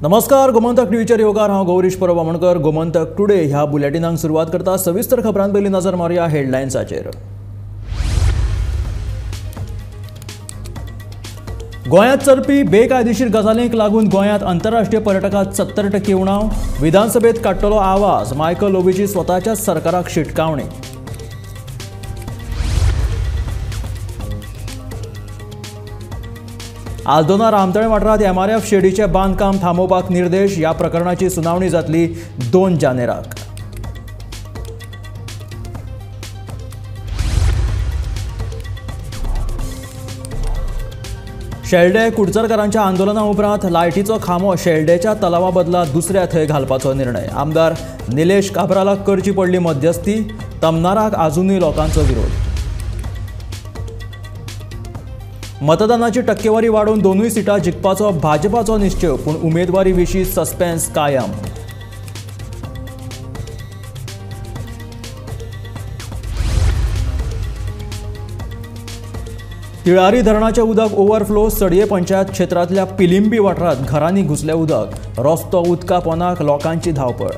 नमस्कार, गोमंतक न्यूजच्या योगार हांव गौरीश परब गोमंतक टुडे ह्या बुलेटिनाक सुरवात करता. सविस्तर खबरां पयलीं नजर मारया हेडलायन्साचेर. गोंयांत चलपी बेकायदेशीर गजालींक लागून गोंयांत आंतरराष्ट्रीय पर्यटकांत 70% उणाव. विधानसभेत काडटलो आवाज, मायकल लोबोची स्वताच्याच सरकाराक शिटकावणी. आल्दोना रामतळे वाठारांत MRF शेडीचे बांदकाम थांबोवपाक निर्देश. ह्या प्रकरणाची सुनावणी जातली 2 जानेराक. शेल्डे कुडचरकारांच्या आंदोलना उपरांत लायटीचो खांबो शेल्डेच्या तलावा बदला दुसऱ्या थंय घालपाचो निर्णय. आमदार निलेश काब्रालाक करची पडली मध्यस्थी. तमनाराक आजुनूय लोकांचो विरोध. मतदानाची टक्केवारी वाडोवन 2 सिटां जिखपाचो भाजपाचो निश्चय, पूण उमेदवारी विशीं सस्पेन्स कायम. तिळारी धरणाचें उदक ओव्हरफ्लो. सडये पंचायत क्षेत्रांतल्या पिलिंबी वाठारांत घरांनी घुसलें उदक. रस्तो उदका पोंदाक लोकांची धांवपळ.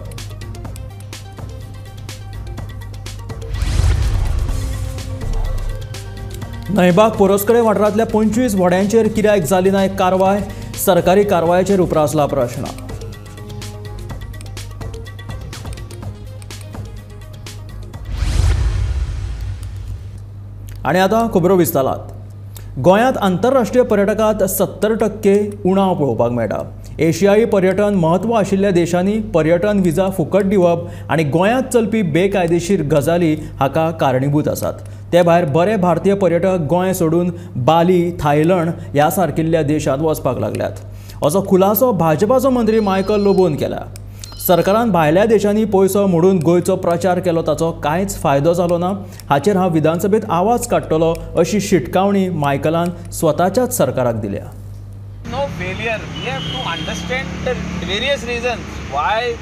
नयबाग पोरसकडे वाठारांतल्या 25 व्हड्यांचेर कित्याक जाली नाय कारवाय. सरकारी कारवायेचेर उप्रासला प्रश्न. आनी आतां खबरो विस्तारात. गोंयांत आंतरराष्ट्रीय पर्यटकांत 70% उणाव पळोवपाक मेळटा. एशियाई पर्यटन म्हत्व आशिल्ल्या देशांनी पर्यटन विजा फुकट दिवप आनी गोंयांत चलपी बेकायदेशीर गजाली हाका कारणीभूत आसात. ते भायर बरे भारतीय पर्यटक गोंय सोडून बाली, थायलंड ह्या सारकिल्ल्या देशांत वचपाक लागल्यात. असो खुलासो भाजपाचो मंत्री मायकल लोबोन केला. सरकारान भायल्या देशांनी पयसो मोडून गोंयचो प्रचार केलो, ताचो कांयच फायदो जालो ना. हाचेर हांव विधानसभेत आवाज काडटलो अशी शिटकावणी मायकलान स्वताच्याच सरकाराक दिल्या. No failure. We have to understand the various reasons why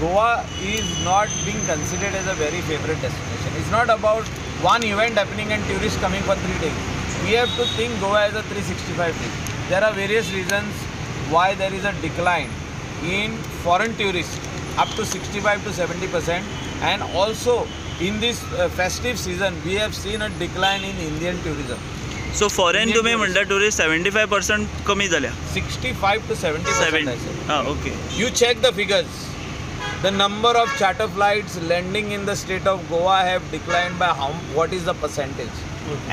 Goa is not being considered as a very favorite destination. It's not about one event happening and tourists coming for 3 days. We have to think Goa as a 365 days. There are various reasons why there is a decline in foreign tourists up to 65 to 70%, and also in this festive season we have seen a decline in Indian tourism. So foreign तुम्ही म्हणता tourist 75% कमी झाल्या. 65 to 70%. I said. Okay. You check the figures. The number of charter flights landing in the state of Goa have declined by what is the percentage?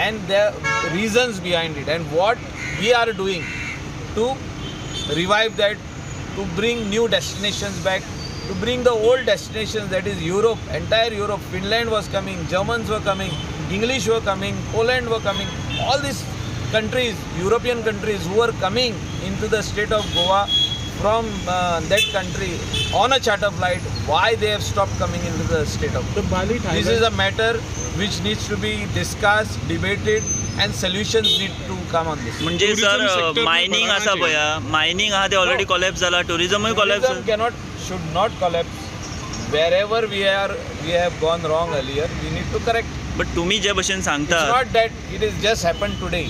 And there are reasons behind it, and what we are doing to revive that, to bring new destinations back, to bring the old destinations, that is Europe, entire Europe. Finland was coming, Germans were coming, English were coming, Poland were coming. All these countries, European countries who are coming into the state of Goa from that country on a charter flight, why they have stopped coming into the state of Goa? This is a matter which needs to be discussed, debated, and solutions need to come on this. म्हणजे sir mining आसा पळया, mining आहा ते already collapse जाला. टुरिझमूय collapse. Tourism should not collapse. Wherever we have gone wrong earlier, we need to correct. But तुम्ही जे भशेन सांगता, It's not that it is just happened today.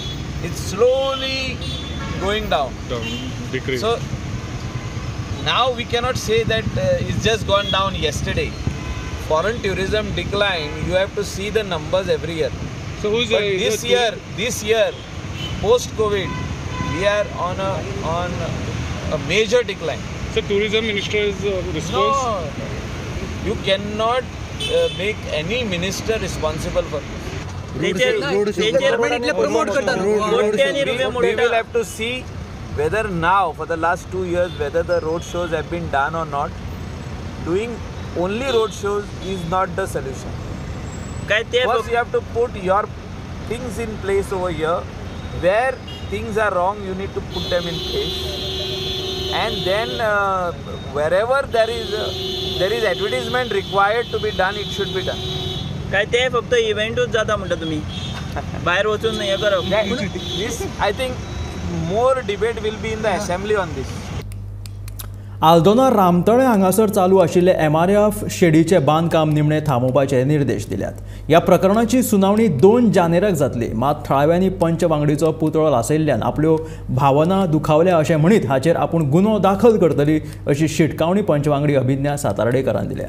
It's slowly going down. Decrease. So now we cannot say that it's just gone down yesterday. Foreign tourism decline. You have to see the numbers every year. So who's But this year, post COVID, we are on a major decline. So tourism minister is response. No, you cannot make any minister responsible for this. They will have to see whether now, for the last 2 years, whether the road shows have been done or not. Doing only road shows is not the solution. First, you have to put your things in place over here. Where things are wrong, you need to put them in place. And then wherever there is advertisement required to be done, it should be done. काय ते फक्त इव्हेंटूच जाता म्हणटा तुम्ही, बाहेर वचून हे करप. This, I think, more debate will be in the assembly on this. Aldona रामतळे हांगासर चालू आशिल्ले MRF शेडीचे बांदकाम निमणे थांबोवपाचे निर्देश दिल्यात। या प्रकरणाची सुनावणी 2 जानेराक जातली, मात थळाव्यांनी पंच वांगडीचो पुतळो लासयिल्ल्यान आपल्यो भावना दुखावल्या अशें म्हणीत हाचेर आपूण गुन्हो दाखल करतली अशी शिटकावणी पंच वांगडी अभिज्ञा सातार्डेकरान दिल्या।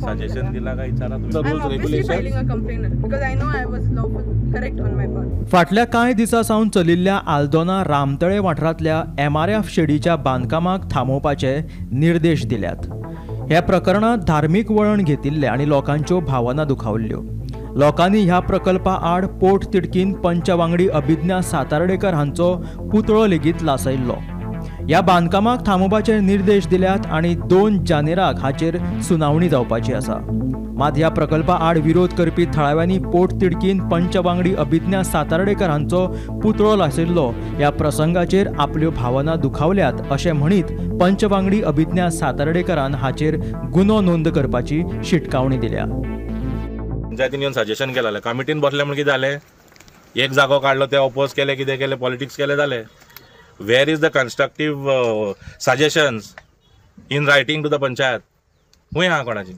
Suggestion दिला का विचारा तुम्ही filing a complaint because I know I was lawful correct on my part. फाटल्या कांय दिसा सावन चलिल्ल्या आल्दोना रामतळे वाठारांतल्या MRF शेडीच्या बांदकामाक थांबोवपाचे निर्देश दिल्यात। ह्या प्रकरणात धार्मीक वळण घेतिल्ले आनी लोकांच्यो भावना दुखावल्ल्यो। लोकांनी ह्या प्रकल्पा आड पोट तिडकीन पंच वांगडी अभिज्ञा सातार्डेकर हांचो पुतळो लेगीत लासयल्लो। ह्या बांदकामाक थांबोवपाचे निर्देश दिल्यात आनी 2 जानेराक हाचेर सुनावणी जावपाची आसा। मात ह्या प्रकल्पा आड विरोध करपी थळाव्यांनी पोट तिडकीन पंच वांगडी अभिज्ञा सातार्डेकर हांचो पुतळो लासयल्लो ह्या प्रसंगाचेर आपल्यो भावना दुखावल्यात अशें म्हणीत पंच वांगडी अभिज्ञा सातार्डेकरान हाचेर गुन्हो नोंद करपाची शिटकावणी दिल्या। पंचायतीन येवन सजेशन केलें, कमिटीन बसले म्हणून कितें जालें, एक जागो काडलो ते ऑपोज केले, कितें केलें, पॉलिटिक्स केलें जालें। Where is the constructive suggestions in writing to the panchayat? हुंय हा कोणाची?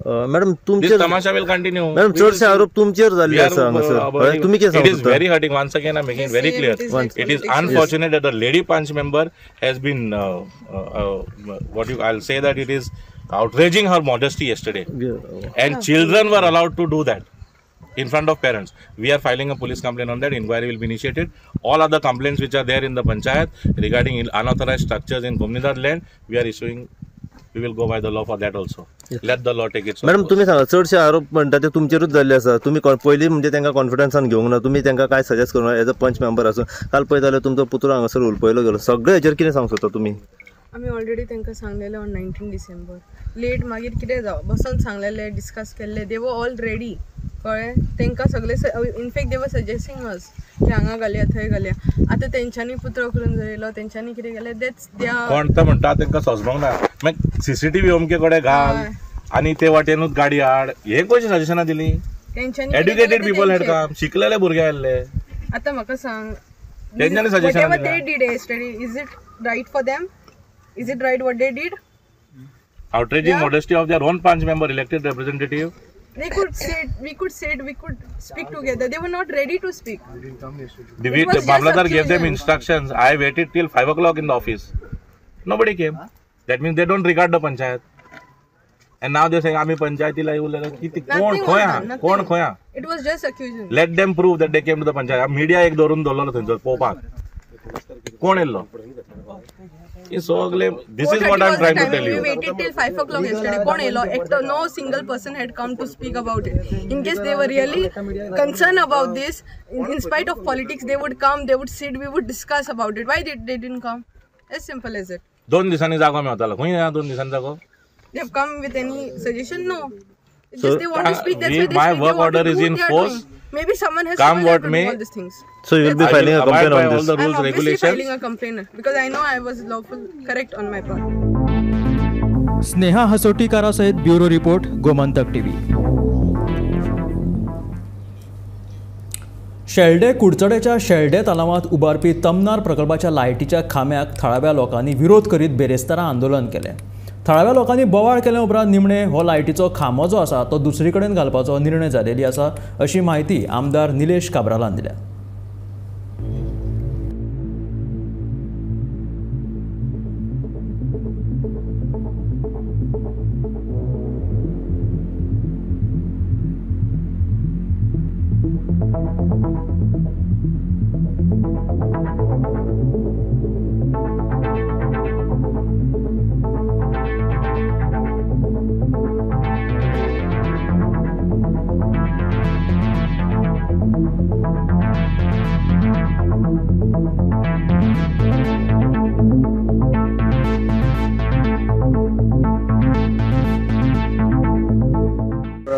Madam This tamasha will continue. Madam चडशे आरोप तुमचेर जाल्ले आसा हांगासर, तुमी कितें सांगता? It is सांगता? very hurting. Once again, I'm making it very clear. It is unfortunate that the lady punch member has been I'll say that it is outraging her modesty yesterday, and children were allowed to do that in front of parents. We are filing a police complaint on that. Inquiry will be initiated. All other complaints which are there in the panchayat regarding unauthorized structures in Gomnidar land, we will go by the law for that also. Let the law take its madam course. तुम्ही सांगा, चडशे आरोप म्हणटा ते तुमचेरूच जाल्ले आसा। तुम्ही पयलीं म्हणजे तांकां कॉन्फिडन्सान घेवंक ना, तुम्ही तांकां काय सजेस्ट करूं ना एज अ पंच मेंबर आसून। काल पळयताले तुमचो पुतळो हांगासर उलपयलो गेलो, सगळे हेचेर कितें सांगूंक सोदता तुमी? आम्ही ऑलरेडी तांकां सांगलेलें ऑन 19 डिसेंबर लेट मागीर कितें जावं बसून सांगलेलें डिस्कस केल्लें, दे वर ऑल रेडी कळ्ळें तांकां सगळे। इनफॅक्ट दे वर सजेस्टिंग अस की हांगा घालया थंय घालया। आतां तेंच्यांनी पुतळो करून जायलो, तेंच्यांनी कितें केलें दॅट्स द्या कोण तो म्हणटा तांकां सोजमोंक ना, मागीर CCTV अमके कडेन घाल आनी ते वाटेनूच गाडी हाड, हे कशी सजेशनां दिली? तेंच्यांनी एड्युकेटेड पीपल हेड काम, शिकलेले भुरगे आयल्ले, आतां म्हाका सांग, तेंच्यांनी suggestion whatever they did yesterday, is it right for them? Is it right what they did? outraging modesty of their own punch member, elected representative. They could sit, we could sit, we could speak together. They were not ready to speak. The Mamlatdar gave them instructions. I waited till 5 o'clock in the office. Nobody came. That means they don't regard the panchayat. And now they're saying, "Ami panchayatila येवले किती कोण खोया?" It was just accusation. Let them prove that they came to the panchayat. Media एक धरून दवरलो थंयसर पोवपाक, कोण yellow? This is what I'm trying to tell We you. waited till 5 o'clock yesterday. Kon elo? No single person had come to speak about it. In case they were really concerned about this, in spite of politics, they would come, they would sit, we would discuss about it. Why they didn't come? As simple as it. 2 दिसांनी जागो मेळतालो, खंय 2 दिसांनी जागो? They have come with any suggestion? No. It's just they want to speak. That's why they my speak. work They want order to is do in what they are force. doing. Maybe someone has Come told what them to may. do all these things. So you will be I filing a will abide complaint by on all this. the rules, I'm obviously regulations. filing a complaint because I know I was lawful correct on my part. Sneha हसोटीकारा सहित bureau report, Gomantak TV. Shelde कुडचडेच्या शेल्डे तलावांत उबारपी तमनार प्रकल्पाच्या लायटीच्या खांब्याक थळाव्या लोकांनी विरोध करीत बेरेस्तारा आंदोलन केलें। थळाव्या लोकांनी बोवाळ केले उपरांत निमणे हो लायटीचो खांबो जो आसा तो दुसरे कडेन घालपाचो निर्णय जाल्ली आसा अशी माहिती आमदार निलेश काब्रालान दिल्या।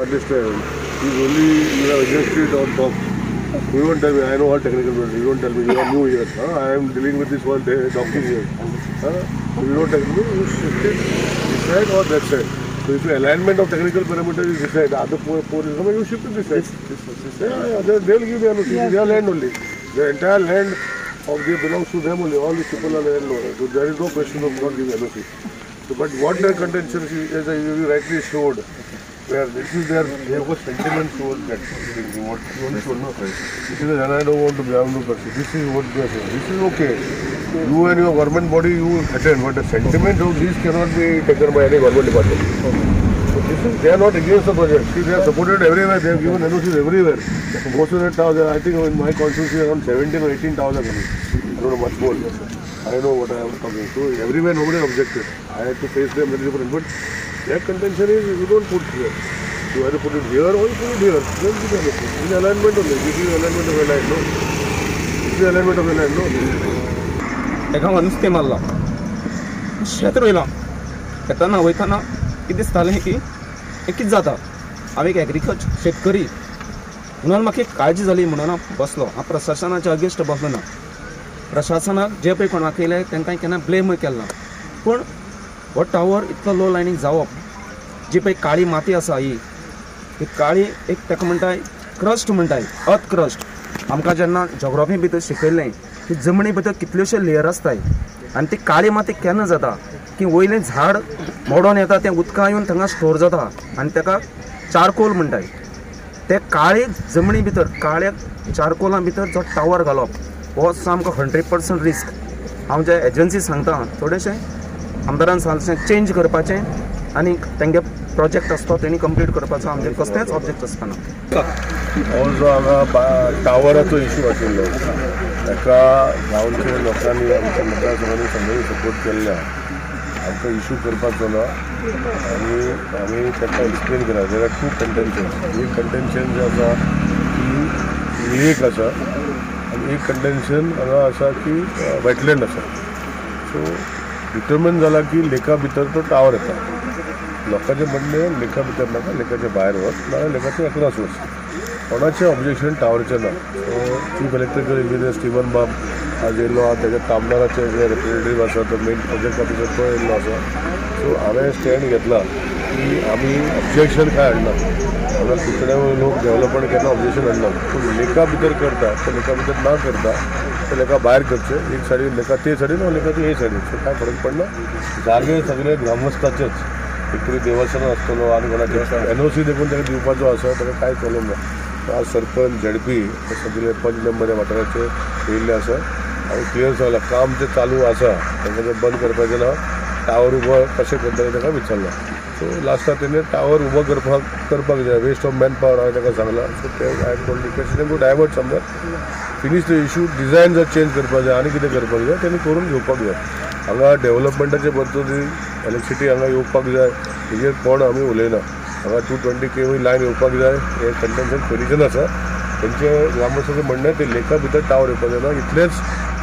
Understand. He's only, you have against it on top. You don't tell me, I know all technical matters. You don't tell me, you are new here. I am dealing with this one day, doctor here. So you don't tell me, you sit this side or that side. So if the alignment of technical parameters is decided, other four is you shift to this side. They will give the NOC. Their land only. The entire land of they belongs to them only. All these people are landowners. So there is no question of not giving NOC. So, but what their contention is, as you rightly showed, where this is their sentiment towards that. What you want to show, no? This is and I don't want to be able to pursue. This is what they are saying. This is okay. You and your government body, you attend, but the sentiment of these cannot be taken by any government department. So this is, they are not against the project. See, they are supported everywhere. They have given NOCs everywhere. Most of the towns, I think in my constituency around 17 or 18 towns are coming. I don't know much more. I know what I am talking. So everywhere nobody objected. I had to face them very different. But their contention is you don't put here. You either put it here or you put it here. Then you can this is alignment only. This is alignment of the line, no? This is alignment of the line, no? एका नुस्तें मारला शेत रोयलां येताना वयताना कितें दिसतालें की हें कितें जाता हांव एक एग्रीकल्चर शेतकरी म्हणून म्हाका एक काळजी जाली म्हणून हांव बसलो हांव प्रशासनाच्या अगेन्स्ट बसलो ना प्रशासनाक जे पळय कोणाक येयले तांकां केन्ना ब्लेमूय केलो ना पूण हो टावर इतलो लो लायनीक जावप जी पळय काळी माती आसा ही काळी एक ताका म्हणटाय क्रस्ट म्हणटाय अर्थ क्रस्ट आमकां जेन्ना जॉग्राफी भितर शिकयल्लें की जमनी भितर कितल्योश्यो लेयर आसताय आनी ती काळी माती केन्ना जाता की वयलें झाड मोडोन येता तें उदका येवन थंगा स्टोर जाता आनी ताका चारकोल म्हणटाय ते काळे जमनी भितर काळ्या चारकोला भितर जो टावर घालप हो सामको 100% रिस्क हांव जे एजन्सी सांगता थोडेशें आमदारान सांगलें चेंज करपाचें आनी तेंगे प्रोजेक्ट आसता तेणी कंप्लीट करपाचो आमचे कसलेंच ऑब्जेक्ट आसतना ऑल्सो हांगा टावराचो इशू आशिल्लो ताका गांवच्या लोकांनी आमच्या मतदारसंघांनी सगळ्यांनी सपोर्ट केल्ल्या आमकां इशू करपाचो ना आनी आमी ताका एक्सप्लेन केला देर आर टू कंटेन्शन एक कंटेन्शन जें आसा की लेक आसा आनी एक कंटेन्शन हांगा आसा की वेटलँड आसा सो डिटर्मिन जाला की लेका भितर तो टावर येता लोकांचें म्हणणें लेखा भितर नाका लेखाच्या भायर वच नाजाल्यार लेखाच्या अक्रॉस वच कोणाचें ऑब्जेक्शन टावरचें ना so chief electrical engineer Steven बाब आज येयल्लो आहा तेच्या कामदाराचे जे रिप्रेझेंटेटीव आसा तो मेन प्रोजेक्ट ऑफिसर तो येयल्लो आसा सो हांवें स्टँड घेतला की आमी ऑब्जेक्शन काय हाडना हांगा कुसड्या लोक डेव्हलपमेंट केन्ना ऑब्जेक्शन हाडना पूण लेखा भितर करता ते लेखा भितर ना करता ते लेखा भायर करचे एक सायडीन लेखा ते सायडीन वा लेखा हे सायडीन सो कांय फरक पडना जागे सगळे ग्रामस्थाचेच एक तरी देवस्थान आसतलो आनी कोणाचे NOC देखून ताका दिवपाचो आसा ताका कांय प्रॉब्लेम ना आज सरपंच ZP हे सगळे 5 मेंबर वाठाराचे येयल्ले आसा हांवें क्लियर सांगलां काम जे चालू आसा तांकां जर बंद करपाचें ना टावर उबो कशें करतले ताका विचारला सो लास्टाक तेणें टावर उबो करपाक जाय वेस्ट ऑफ मॅन पावर हांवें ताका सांगलां सो ते हांवें टोल्ड रिक्वेस्ट टू डायवर्ट समजा फिनीश द इशू डिजायन जर चेंज करपाक जाय आनी कितें करपाक जाय तेणी करून घेवपाक जाय हांगा डेव्हलपमेंटाचे बद्दल इलेक्ट्रिसिटी हांगा येवपाक जाय हेजेर कोण आमी उलयना हांगा 220 kV लायन येवपाक जाय हे कंटेन्शन पयलींच्यान आसा तेंचे ग्रामस्थाचें म्हणणें ते लेखा भितर टावर येवपाक जायना इतलेंच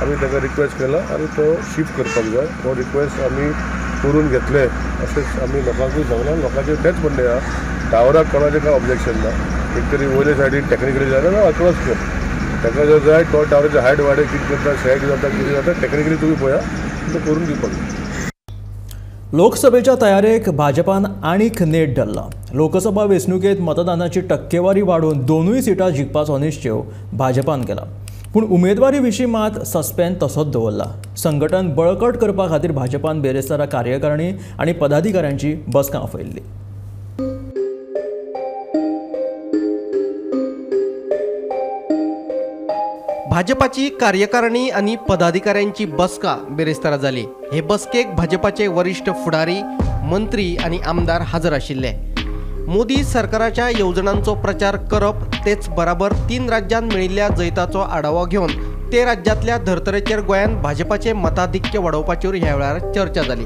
आमी ताका रिक्वेस्ट केला आनी तो शिफ्ट करपाक जाय हो रिक्वेस्ट आमी करून घेतले अशेंच आमी लोकांकूय सांगलां लोकांचें तेंच म्हणणें आहा टावराक कोणाचें कांय ऑब्जेक्शन ना एक तरी वयले सायडीन टॅक्निकली जायना ना अक्रॉस कर ताका जर जाय तो टावराचे हायट वाडय कितें करता शेड जाता कितें जाता टॅक्निकली तुमी पळया तो करून दिवपाक जाय लोकसभेच्या तयारेक भाजपान आनीक नेट धरला लोकसभा वेंचणुकेत मतदानाची टक्केवारी वाडून दोनूय सिटां जिखपाचो निश्चय भाजपान केला पूण उमेदवारी विशीं मात सस्पेन्स तसोच दवरला संघटन बळकट करपा खातीर भाजपान बेरेस्तारा कार्यकारिणी आनी पदाधिकाऱ्यांची बसका आपयल्ली भाजपाची कार्यकारिणी आणि पदाधिकाऱ्यांची बसका बेरेस्तारा जाली हे बसकेक भाजपाचे वरिष्ठ फुडारी मंत्री आणि आमदार हजर आशिल्ले मोदी सरकाराच्या योजनांचो प्रचार करप तेच बराबर 3 राज्यांत मेळिल्ल्या जैताचो आढावो घेवन ते राज्यातल्या धर्तरेचेर गोंयांत भाजपाचे मताधिक्य वाडोवपाचेर ह्या वेळार चर्चा जाली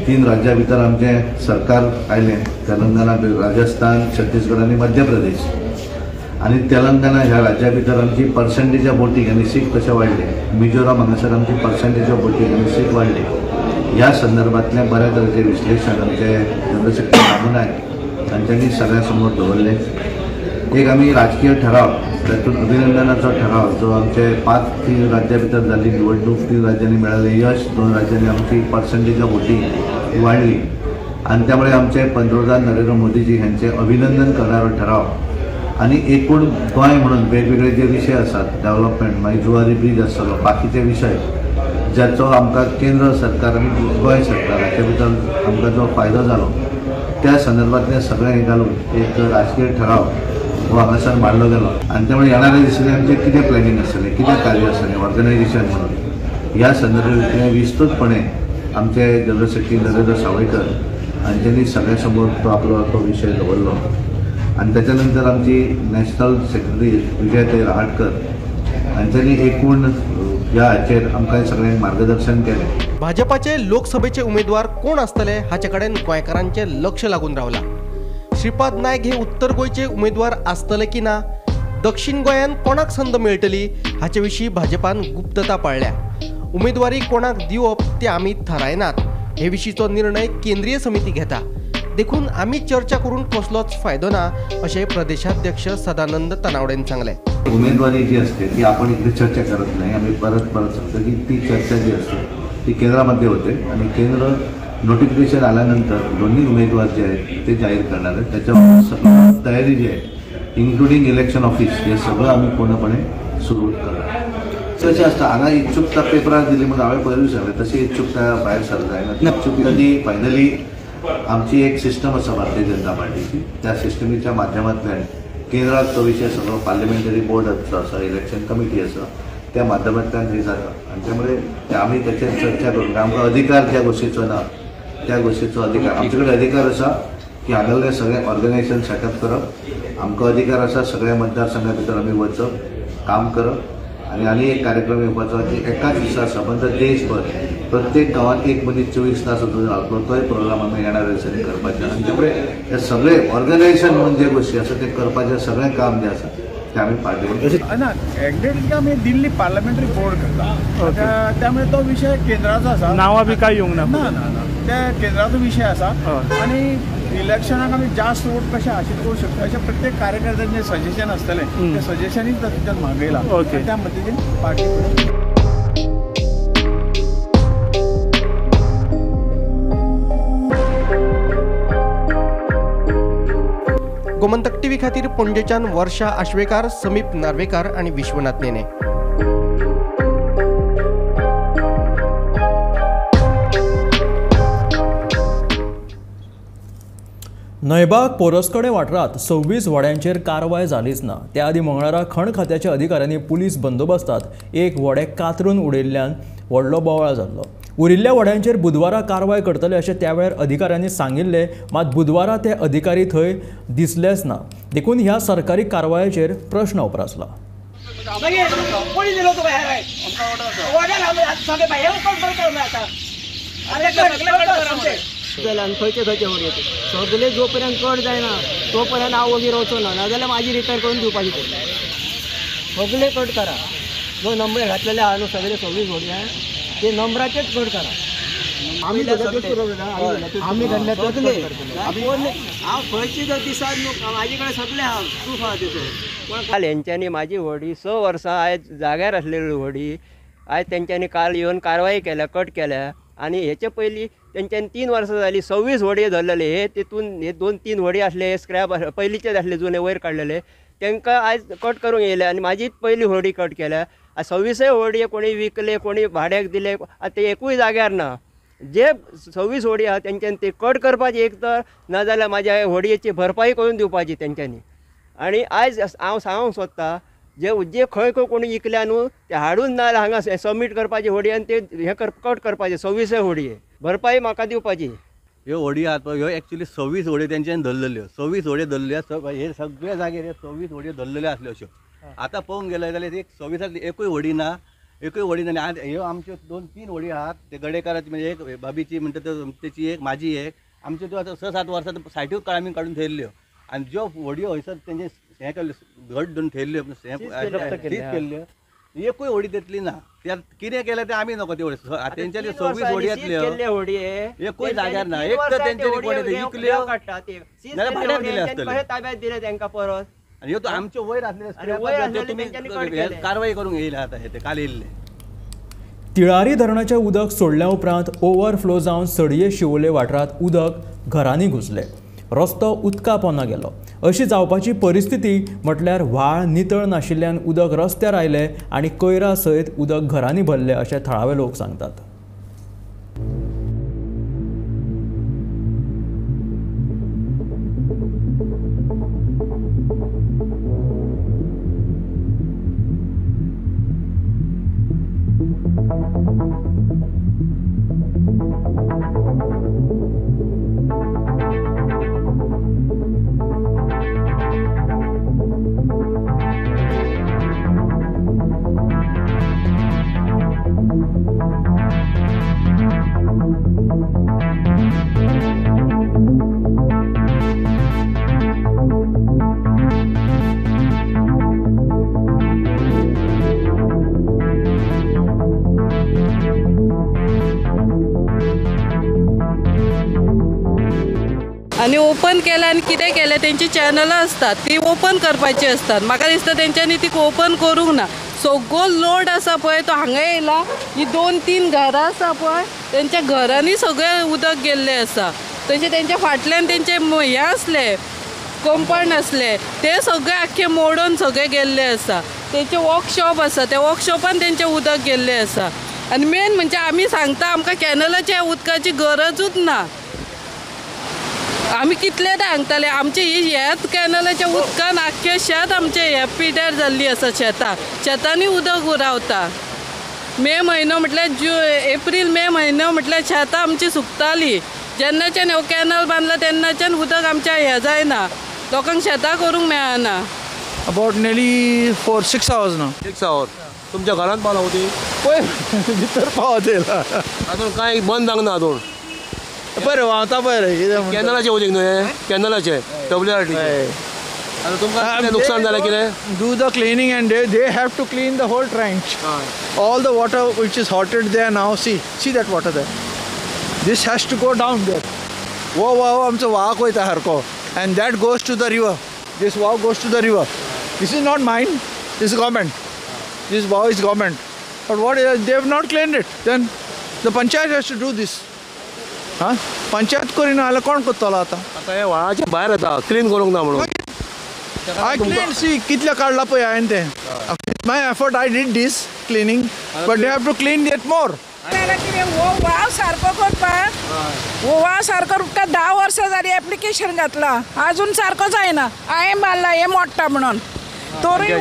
3 राज्यां भितर आमचें सरकार आयलें तेलंगणा राजस्थान छत्तीसगड आनी मध्य प्रदेश आणि तेलंगणा ह्या राज्या भितर आमची पर्सेंटेज ऑफ वोटींग आनी सीट कशें वाडले मिझोराम हांगासर आमची पर्सेंटेज ऑफ वोटींग आनी सीट वाडली ह्या संदर्भातलें बऱ्या तरेचें विश्लेशण आमचे चंद्रशेखर बाबुनाय तांच्यांनी सगळ्यां समोर दवरलें एक आमी राजकीय ठराव तातूंत अभिनंदनाचो ठराव जो आमचे 5 राज्यां भितर जाल्ली निवडणूक 3 राज्यांनी मेळिल्लें यश 2 राज्यांनी आमची पर्सेंटेज ऑफ वोटींग वाडली आणि त्यामुळे आमचे पंतप्रधान नरेंद्र मोदीजी यांचे अभिनंदन करणारा ठराव आणि एकूण गोंय म्हणून वेगवेगळे जे विषय असतात डेव्हलपमेंट मागीर जुवारी ब्रीज आसतलो बाकीचे विषय ज्याचो आमकां केंद्र सरकार आनी गोंय सरकार हाचे भितर आमकां जो फायदो जालो त्या संदर्भातले सगळे हे घालून एक राजकीय ठराव हो हांगासर मांडलो गेलो आणि त्यामुळे येणाऱ्या दिसांनी आमचे कितें प्लॅनिंग आसतलें कितें कार्य आसतलें ऑर्गनायझेशन म्हणून ह्या संदर्भात विस्तृतपणे आमचे जनरल सेक्रेटरी नरेंद्र सावयकर हांच्यांनी सगळ्या समोर तो विषय दवरलो आणि त्याच्यानंतर आमची नॅशनल सेक्रेटरी विजय रहाटकर हांच्यांनी एकूण ह्या हाचेर आमकां सगळ्यांक मार्गदर्शन केलें. भाजपाचे लोकसभेचे उमेदवार कोण असतले हाचे कडेन गोंयकारांचे लक्ष लागून रावला. श्रीपाद नायक हे उत्तर गोंयचे उमेदवार आसतले की ना, दक्षिण गोंयांत कोणाक संद मेळटली हाचे विशीं भाजपान गुप्तता पाळल्या. उमेदवारी कोणाक दिवप ते आमी थारायनात. हे विशींचो निर्णय केंद्रीय समिती घेता. देखून आमी चर्चा करून कसलोच फायदो ना अशें प्रदेशाध्यक्ष सदानंद तनावडेन सांगले. उमेदवारी जी असते ती आपण इकडे चर्चा करत नाही. आम्ही परत सांगतो की ती चर्चा जी असते ती केंद्रामध्ये होते आणि केंद्र नोटिफिकेशन आल्यानंतर दोन्ही उमेदवार जे आहेत ते जाहीर करणार आहेत. त्याच्यावर सगळं तयारी जी आहे इन्क्लुडिंग इलेक्शन ऑफिस हे सगळं आम्ही पूर्णपणे सुरू करणार. तशें आसता हांगा इच्छुकता पेपरार दिली म्हणून हांवें पयलीं सांगलें तशी इच्छुकता भायर सर जायना. इच्छुकताची फायनली आमची एक सिस्टम आसा भारतीय जनता पार्टीची. त्या सिस्टमीच्या माध्यमांतल्यान केंद्रात तो विषय सगळो पार्लिमेंटरी बोर्ड आसा इलेक्शन कमिटी आसा त्या माध्यमांतल्यान हे जाता आणि त्यामुळे आम्ही त्याचेर चर्चा करून आमकां अधिकार ज्या गोष्टीचो ना त्या गोष्टीचो अधिकार आमचे कडेन अधिकार आसा की हांगासरलें सगळें ऑर्गनायझेशन सेटअप करप. आमकां अधिकार आसा सगळ्या मतदारसंघा भितर आमी वचप काम करप आणि एक कार्यक्रम येवपाचो की एकाच दिसा संबंद देशभर प्रत्येक गांवांत एक मनीस 24 तास रावतलो तोय प्रोग्राम आमी येणाऱ्या दिसांनी करपाचे आनी त्यामुळे हे सगळे ऑर्गनायझेशन म्हणून जे गोष्टी आसा ते करपाचें सगळें काम जें आसा ते आमी पार्टी ना एक्झॅक्टली आमी दिल्ली पार्लमेंटरी बोर्ड करता त्यामुळे तो विषय केंद्राचो आसा. नांवां बी काय येवंक ना त्या केंद्राचो विषय आसा आनी इलेक्शनाक आमी जास्त वोट कशें आशीत करूं शकता अशें प्रत्येक कार्यकर्त्यांचें सजेशन आसतलें तें सजेशनूच तातूंतल्यान मागयलां त्या मतीन पार्टी. गोमंतक टीव्ही खातीर पणजेच्यान वर्षा आश्वेकार, समीप नार्वेकार आणि विश्वनाथ नेने. नयबाग पोरसकडे वाठारात 26 वड्यांचेर कारवाय जालीच ना. त्या आदी मंगळारा खण खात्याच्या अधिकाऱ्यांनी पुलीस बंदोबस्तांत एक वडे कातरून उडयल्ल्यान व्हडलो बोवाळ जाल्लो. उरिल्ल्या वड्यांचेर बुधवारा कारवाय करतले अशें त्या वेळार अधिकाऱ्यांनी सांगिल्ले. मात बुधवारा ते अधिकारी थंय दिसलेच ना. देखून ह्या सरकारी कारवायेचेर प्रश्न उप्रासला. सगळे जोपर्यंत कट जायना तोपर्यंत हांव वगैरे वचो ना नाजाल्यार म्हाजी रिपेर करून दिवपाची पडटा. सगळे कट करा. जो नंबर घातलेले आहा न्हू सगळे 26 व्हडी ते नंबराचेच कट करा. आमी हांव खंयची जर दिसात न्हू म्हाजे कडेन सगळे आहा प्रूफ आहा तेचो. काल हेंच्यांनी म्हाजी व्हडी 6 वर्सां आयज जाग्यार आसलेली व्हडी आयज तेंच्यांनी काल येवन कारवाई केल्या कट केल्या आणि हेचे पयलीं तेंच्यांनी 3 वर्सां जालीं 26 व्हडी धरलेले. हे तितून हे 2-3 व्हडी आसले स्क्रॅप पयलींचेच आसले जुने वयर काडलेले तांकां आयज कट करूंक येयले आणि म्हाजीच पयली व्हडी कट केल्या. 26 व्हडी कोणी विकले कोणी भाड्याक दिले ते एकूय जाग्यार ना. जे 26 व्हडी आहा तेंच्यांनी ते कट करपाची एक तर नाजाल्यार म्हाज्या व्हडयेची भरपाई करून दिवपाची तेंच्यांनी. आणि आयज हांव सांगूंक सोदतां जे खंय कोणी विकल्या न्हू ते हाडून नाल्यार हांगा सबमीट करपाची व्हडी आनी ते हे कट करपाचे 26 व्हडी भरपाई म्हाका दिवपाची. ह्यो व्हडी आहात पळय ह्यो एक्चुअली 26 व्हडी तेंच्यांनी धरलेल्यो. 26 व्हडी धरल्या हे सगळे जागेर 26 व्हडी धरलेल्यो आसल्यो अश्यो. आतां पळोवंक गेले जाल्यार एक 26 एकूय व्हडी ना. एकूय व्हडी ना. आनी ह्यो आमच्यो 2-3 व्हडी आहात ते गडेकाराची म्हणजे एक बाबीची म्हणटा तेची एक म्हाजी एक आमच्यो त्यो आतां 6-7 वर्सां सायट्यूच आमी काडून थेयल्ल्यो. आनी ज्यो व्हडयो हयसर तेंचे हें केल्ल्यो घट धरून थेयल्ल्यो केल्ल्यो एकूय व्हडी तेतली ना. त्यात कितें केलें तें आमी नको त्यो तेंच्यांनी 26 व्हडी येतल्यो एकूय जाग्यार ना. एक तर तेंच्यांनी कोणी विकल्यो नाल्यार भाड्याक दिले आसतले ताब्यात दिले तांकां परत. आनी ह्यो आमच्यो वयर आसले कारवाई करूंक येयला आतां हे ते काल येयल्ले. तिळारी धरणाचें उदक सोडल्या उपरांत ओव्हरफ्लो जावन सडये शिवोले वाठारांत उदक घरांनी घुसलें. रस्तो उदका पोंदा गेलो. अशी जावपाची परिस्थिती म्हटल्यार व्हाळ नितळ नाशिल्ल्यान उदक रस्त्यार आयलें आनी कोयरा सयत उदक घरांनी भरलें अशें थळावे लोक सांगतात. आणि ओपन केलं आणि कितें केलें तेंची चॅनलां असतात ती ओपन करपाची असतात. म्हाका दिसता तेंच्यांनी ती ओपन करूंक ना. सगळो लोड आसा पळय तो हांगा येयला. ही 2-3 घरां आसा पळय तेंच्या घरांनी सगळें उदक गेल्लें आसा. तशें तेंच्या फाटल्यान तेंचे हें आसले कंपाउंड आसले ते सगळे आख्खे मोडून सगळे गेल्ले आसा. तेंचे वर्कशॉप आसा त्या वर्कशॉपान तेंचें उदक गेल्लें आसा. आनी मेन म्हणजे आमी सांगता आमकां कॅनलाच्या उदकाची गरजूच ना. आमी कितलेदा सांगताले आमचे ह्याच कॅनलाच्या उदकान आख्खे शेत आमचे हे पिड्यार जाल्ली आसा. शेतांनी उदक रावता. मे म्हयनो म्हटल्यार एप्रील मे म्हयनो म्हटल्यार शेतां आमची सुकताली. जेन्नाच्यान हो कॅनल बांदला तेन्नाच्यान उदक आमच्या हे जायना. लोकांक शेतां करूंक मेळना. अबाउट नेली 4-6 hours ना. 6 hours. तुमच्या घरात पावला होती पळय भितर पावत येयला. अजून काय बंद जावंक ना अजून. बरें व्हांवता पळय कॅनलाचे उदक न्हू हे कॅनलाचे WRT. आतां तुमकां नुकसान जालें कितें? Do the cleaning and they have to clean the whole trench. All the water which is hotted there now, see that water there. This has to go down there. वो आमचो व्हांवक वयता सारको and that goes to the river. This wow goes to the river. This is not mine. This is government. This wow is government. But what they have not cleaned it. Then the panchayat has to do this. Panchayat Kareena जाल्यार कोण करतलो आतां? आतां हे व्हाळाच्या भायर येता clean करूंक ना म्हणून. I cleaned, see कितले काडला पळय हांवें तें. My effort I did this cleaning, but they have to clean yet more. वो वाव सारको करपाक वो वाव सारको रुपता 10 वर्सां जाली एप्लिकेशन घातला अजून सारको जायना. हांवें बांदला हे मोडटा म्हणून. तोरूय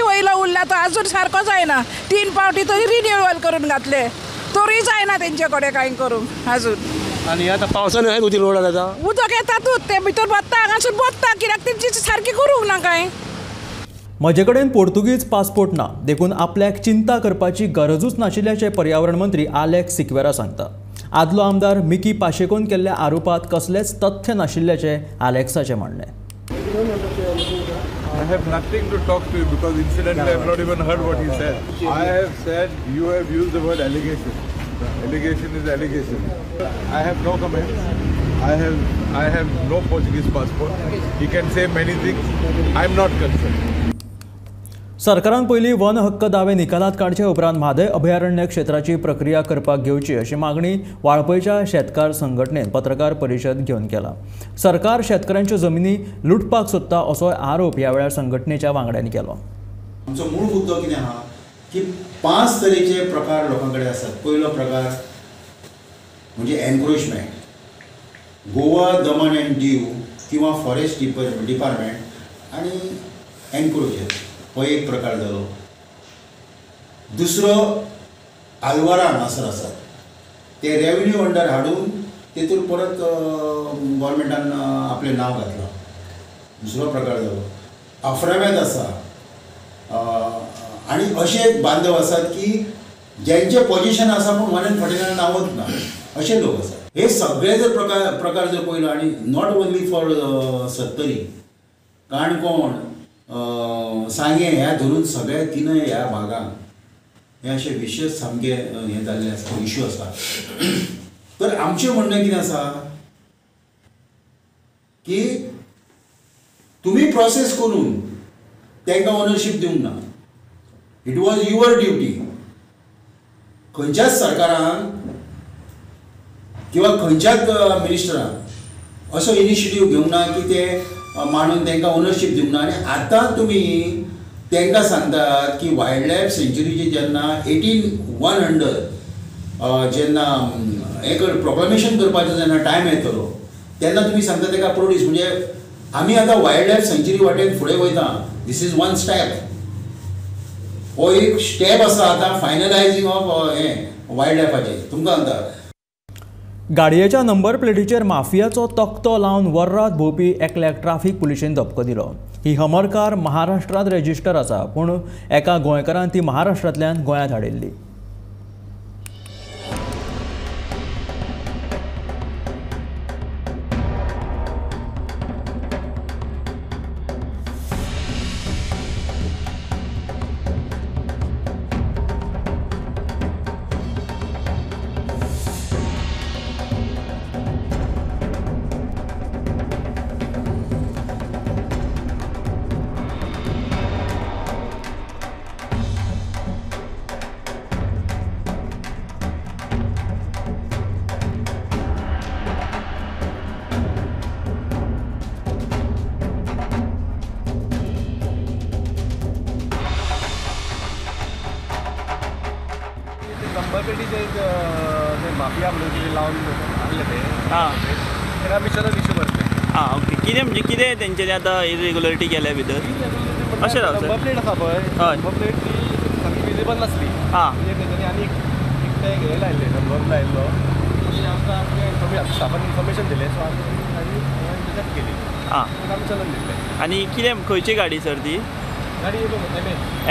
वयलो उरला तो अजून सारको जायना. 3 फावटी तरी रिन्युअल करून घातले तोरूय जायना तेंचे कडेन कांय करूंक अजून. आनी आतां पावसान खंय उदक रोड येता उदक येतातूच ते भितर बसता हांगासून बसता कित्याक तेंची सारकी करूंक ना कांय. म्हजे कडेन पोर्तुगीज पासपोर्ट ना देखून आपल्याक चिंता करपाची गरजूच नाशिल्ल्याचे पर्यावरण मंत्री आलेक्स सिक्वेरा सांगता. आदलो आमदार मिकी पाशेकोन केल्ल्या आरोपांत कसलेच तथ्य नाशिल्ल्याचे आलेक्साचे म्हणणे. I have nothing to talk to you because incidentally I have not even heard what he said. I have said you have used the word allegation. Allegation is allegation. I have no comments. I have no Portuguese passport. He can say many things. I am not concerned. सरकारान पयलीं one हक्क दावे निकालात काडचे उपरांत म्हादय अभयारण्य क्षेत्राची प्रक्रिया करपाक घेवची अशी मागणी वाळपयच्या शेतकार संघटनेन पत्रकार परिशद घेवन केला. सरकार शेतकऱ्यांच्यो जमिनी लुटपाक सोदता असो आरोप ह्या वेळार संघटनेच्या वांगड्यांनी केलो. आमचो मूळ मुद्दो कितें आहा की 5 तरेचे प्रकार लोकां कडेन आसात. पयलो प्रकार म्हणजे एनक्रोचमेंट. गोवा दमन एंड दीव किंवा फॉरेस्ट डिपार्टमेंट आनी एनक्रोचर हो एक प्रकार जालो. दुसरो आल्वारा हांगासर आसात ते रेव्हेन्यू अंडर हाडून तेतून परत गव्हर्मेंटान आपलें नांव घातलां. दुसरो प्रकार जालो. अफ्राव्यांत आसा आनी अशे बांदव आसात की ज्यांचे पोजिशन आसा पूण 149 नांवच ना अशे लोक आसात. हे सगळे जर प्रकार जर पळयलो आनी नॉट ओन्ली फॉर सत्तरी काणकोण सांगे ह्या धरून सगळ्या तिनय ह्या भागांक हे अशे विशेष सामके हे जाल्ले आसा इश्यू आसा. तर आमचें म्हणणें कितें आसा की तुमी प्रोसेस करून तांकां ओनरशीप दिवंक ना. इट वॉज युअर ड्युटी खंयच्याच सरकारान किंवा खंयच्याच मिनिस्टरान असो इनिशिएटीव घेवंक ना की ते मांडून तांकां ओनरशीप दिवंक ना. आनी आतां तुमी तांकां सांगतात की वायल्ड लायफ सेंच्युरीची जेन्ना 18/100 जेन्ना एक प्रोक्लेमेशन करपाचो जेन्ना टायम येतलो तेन्ना तुमी सांगता ताका प्रोड्यूस. म्हणजे आमी आतां वायल्ड लायफ सेंच्युरी वाटेन फुडें वयता. This is one step. हो एक स्टेप आसा आतां फायनलायझींग ऑफ हें वायल्ड लायफाचें. तुमकां सांगता गाडयेच्या नंबर प्लेटीचेर माफियाचो तक्तो लावन वर्रात भोंवपी एकल्याक ट्राफीक पुलिशेन धपको दिलो. ही हमर कार महाराष्ट्रांत रेजिस्टर आसा पूण एका गोंयकारान ती महाराष्ट्रांतल्यान गोंयांत हाडिल्ली. नंबर प्लेटीचे ते माफिया म्हणून कितें लावन हाडले ते तेका आमी चलत इश्यू करता. ओके. कितें म्हणजे कितें तेंच्यांनी आतां इरेग्युलरिटी केल्या भितर अशें रावता. नंबर प्लेट आसा पळय नंबर प्लेट ती सारकी विजिबल नासली. म्हणजे तेंच्यांनी आनी एक ते हे लायल्ले नंबर लायल्लो अशें आमकां स्टाफान इन्फॉर्मेशन दिलें सो आमी रिजेक्ट केली. आमी चलत दिले. आनी कितें खंयची गाडी सर ती? गाडी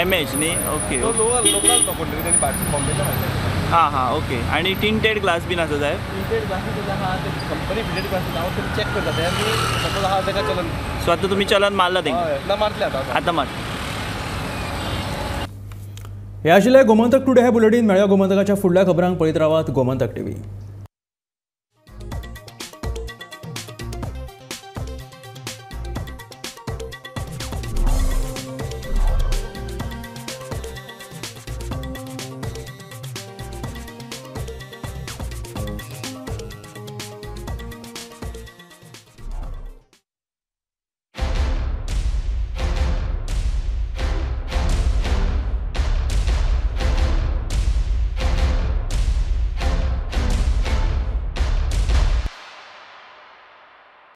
MH न्ही. ओके. लोकल तो कोण तरी त्यांनी बॉम्बेच्या हाडले. ओके. आनी टिंटेड ग्लास बीन आसा जाय? टिंटेड ग्लासीस आहा ते कंपनी फिटेड ग्लासीस हांव तरी चॅक करता ते आनी सपोज आहा ताका चलन. सो आतां तुमी चलन मारला तेंका? ना मारतले आतां मार. हे आशिल्ले गोमंतक टुडे हे बुलेटीन. मेळ्या गोमंतकाच्या फुडल्या खबरांक पळयत रावात गोमंतक TV.